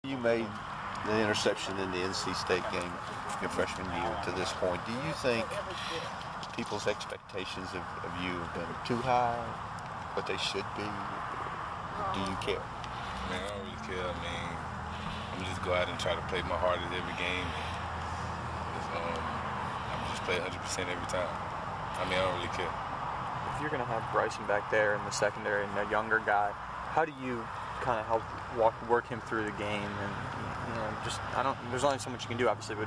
You made the interception in the NC State game your freshman year to this point. Do you think people's expectations of you have been too high, what they should be? Do you care? Man, I don't really care. I mean, I'm just go out and try to play my hardest every game. I'm just play 100% every time. I mean, I don't really care. If you're going to have Bryson back there in the secondary and a younger guy, how do you kind of help work him through the game? And there's only so much you can do, obviously, but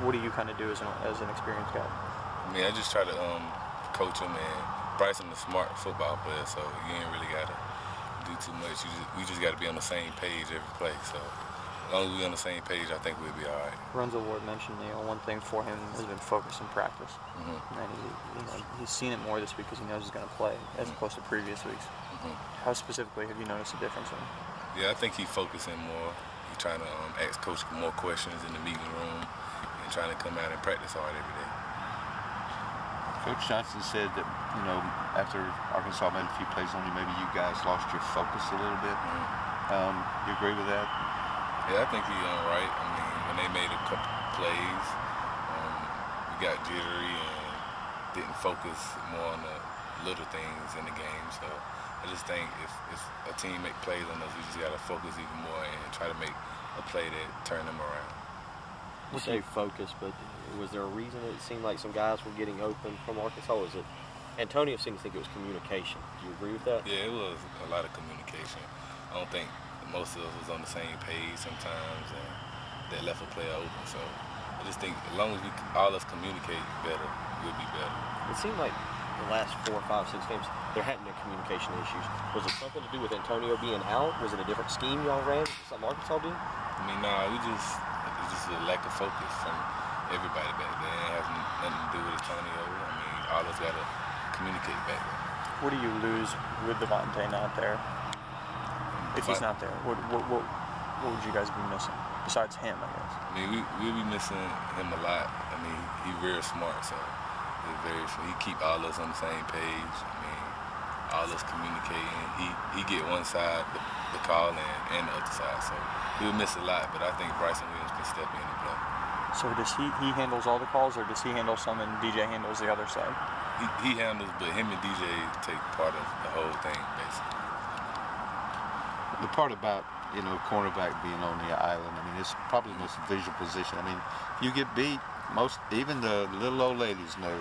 what do you kind of do as an experienced guy? I mean, I just try to coach him, and Bryson's a smart football player, so you ain't really got to do too much. We just got to be on the same page every play. So as long as we're on the same page, I think we'll be all right. Runza Ward mentioned, one thing for him has been focus and practice. And he's seen it more this week because he knows he's going to play as opposed to previous weeks. How specifically have you noticed a difference in him? Yeah, I think he's focusing more. He's trying to ask coach more questions in the meeting room and trying to come out and practice hard every day. Coach Johnson said that, after Arkansas made a few plays on you, maybe you guys lost your focus a little bit. You agree with that? Yeah, I think he's right. I mean, when they made a couple plays, we got jittery and didn't focus more on the little things in the game. So I just think if a team make plays on us, we just got to focus even more and try to make a play that turn them around. You say focus, but was there a reason it seemed like some guys were getting open from Arkansas? Was it Antonio seemed to think it was communication? Do you agree with that? Yeah, it was a lot of communication. I don't think most of us was on the same page sometimes, and that left a player open. So I just think as long as all us communicate better, we'll be better. It seemed like the last 4, 5, 6 games there hadn't been communication issues. Was it something to do with Antonio being out? Was it a different scheme y'all ran? Was it something Arkansas did? I mean, nah, it's just a lack of focus from everybody back there. It has nothing to do with Antonio. I mean, all of us got to communicate back there. What do you lose with Devontae not there? If he's not there, what would you guys be missing besides him, I guess? I mean, we'll be missing him a lot. I mean, he's very smart, so he keep all of us on the same page. I mean, all of us communicating. He get one side the call and the other side, so we'll miss a lot. But I think Bryson Williams can step in and play. So does he handles all the calls, or does he handle some and DJ handles the other side? He handles, but him and DJ take part of the whole thing, basically. The part about, cornerback being on the island, I mean, it's probably the most visual position. I mean, if you get beat, even the little old ladies know,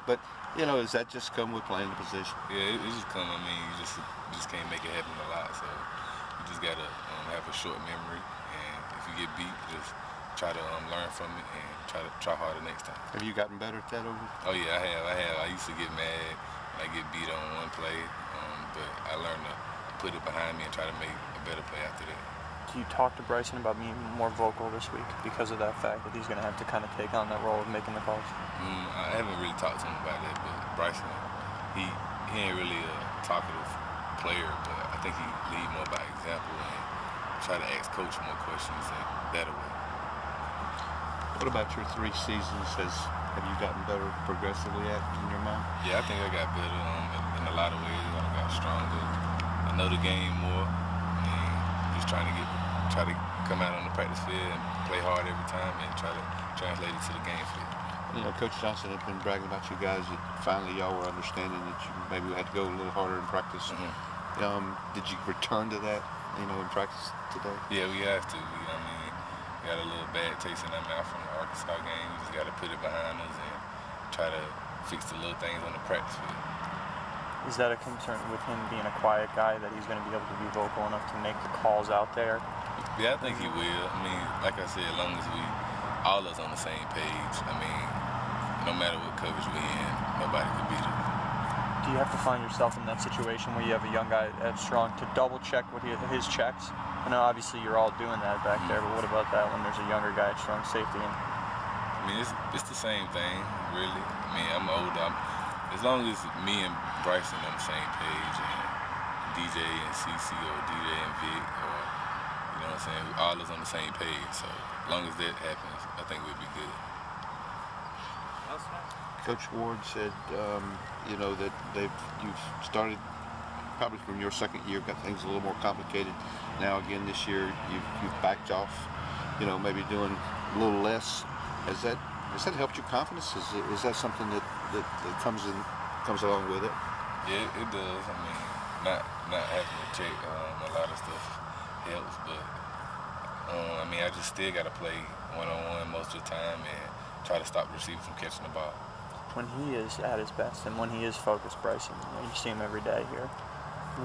but, does that just come with playing the position? Yeah, it just come. I mean, you just can't make it happen a lot, so you just got to have a short memory, and if you get beat, just try to learn from it and try harder next time. Have you gotten better at that over? Oh yeah, I have. I used to get mad when I get beat on one play, but I learned to put it behind me and try to make a better play after that. Do you talk to Bryson about being more vocal this week because of that fact that he's going to have to kind of take on that role of making the calls? I haven't really talked to him about that, but Bryson, he ain't really a talkative player, but I think he lead more by example and try to ask coach more questions and better way. What about your 3 seasons? Have you gotten better progressively in your mind? Yeah, I think I got better in a lot of ways. I got stronger. I know the game more, and just trying to come out on the practice field and play hard every time and try to translate it to the game field. Coach Johnson had been bragging about you guys that finally y'all were understanding that you maybe had to go a little harder in practice. Did you return to that, in practice today? Yeah, we have to. We got a little bad taste in our mouth from the Arkansas game. We just got to put it behind us and try to fix the little things on the practice field. Is that a concern with him being a quiet guy, that he's going to be able to be vocal enough to make the calls out there? Yeah, I think he will. I mean, like I said, as long as all of us on the same page, I mean, no matter what coverage we're in, nobody could beat us. Do you have to find yourself in that situation where you have a young guy that's strong to double check what his checks? I know obviously you're all doing that back there, but what about that when there's a younger guy at strong safety? I mean, it's the same thing, really. I mean, I'm older. As long as me and Bryson on the same page, and DJ and CC or DJ and Vic, or, you know what I'm saying, all is on the same page. So as long as that happens, I think we'll be good. Coach Ward said, that you've started probably from your second year, got things a little more complicated. Now again this year, you've backed off, maybe doing a little less. Has that helped your confidence? Is that something that comes along with it? Yeah, it does. I mean, not having to check a lot of stuff helps, but I mean, I just still got to play one-on-one most of the time and try to stop the receiver from catching the ball. When he is at his best and when he is focused, Bryson, you see him every day here.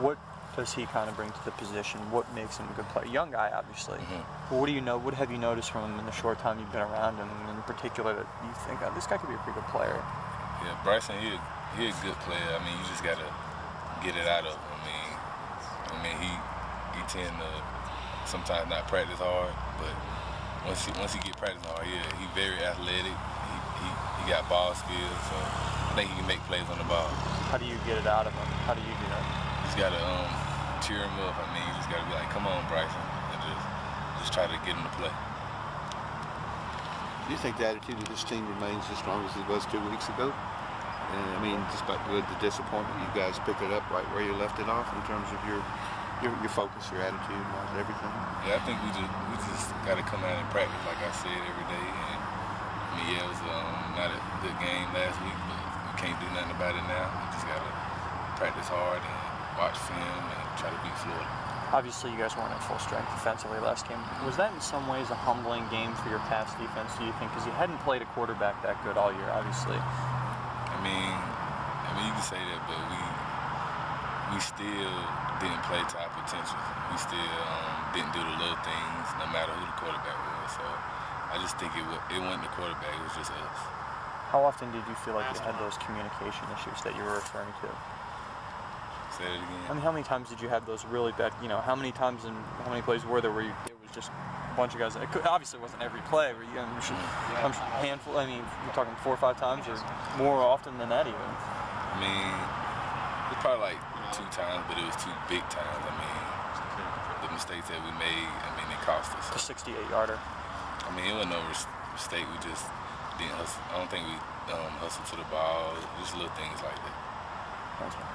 What does he kind of bring to the position? What makes him a good player? Young guy, obviously. Mm-hmm. But what have you noticed from him in the short time you've been around him, in particular, that you think, oh, this guy could be a pretty good player? Yeah, Bryson, he a good player. I mean, you just gotta get it out of him. I mean, he tend to sometimes not practice hard, but once he get practice hard, he very athletic. He got ball skills, so I think he can make plays on the ball. How do you get it out of him? How do you do that? You just gotta cheer him up. I mean, you just gotta be like, "Come on, Bryson," and just try to get him to play. Do you think the attitude of this team remains as strong as it was 2 weeks ago? And I mean, despite the disappointment, you guys picked it up right where you left it off in terms of your focus, your attitude, and everything. Yeah, I think we just gotta come out and practice, like I said, every day. And I mean, yeah, it was not a good game last week, but we can't do nothing about it now. We just gotta practice hard and watch film and try to beat Florida. Obviously, you guys weren't at full strength defensively last game. Was that in some ways a humbling game for your pass defense, do you think? Because you hadn't played a quarterback that good all year, obviously. I mean, you can say that, but we still didn't play to our potential. We still didn't do the little things, no matter who the quarterback was. So I just think it wasn't the quarterback; it was just us. How often did you feel like you had those communication issues that you were referring to? Say it again. I mean, how many times did you have those really bad? How many times and how many plays were there where it was just a bunch of guys? Obviously, it wasn't every play. Where I'm handful. I mean, you're talking 4 or 5 times, or more often than that, even. I mean, it was probably like 2 times, but it was 2 big times. I mean, the mistakes that we made, I mean, it cost us. The 68-yarder. I mean, it wasn't no mistake. We just didn't hustle. I don't think we hustled to the ball. Just little things like that. Thanks, man.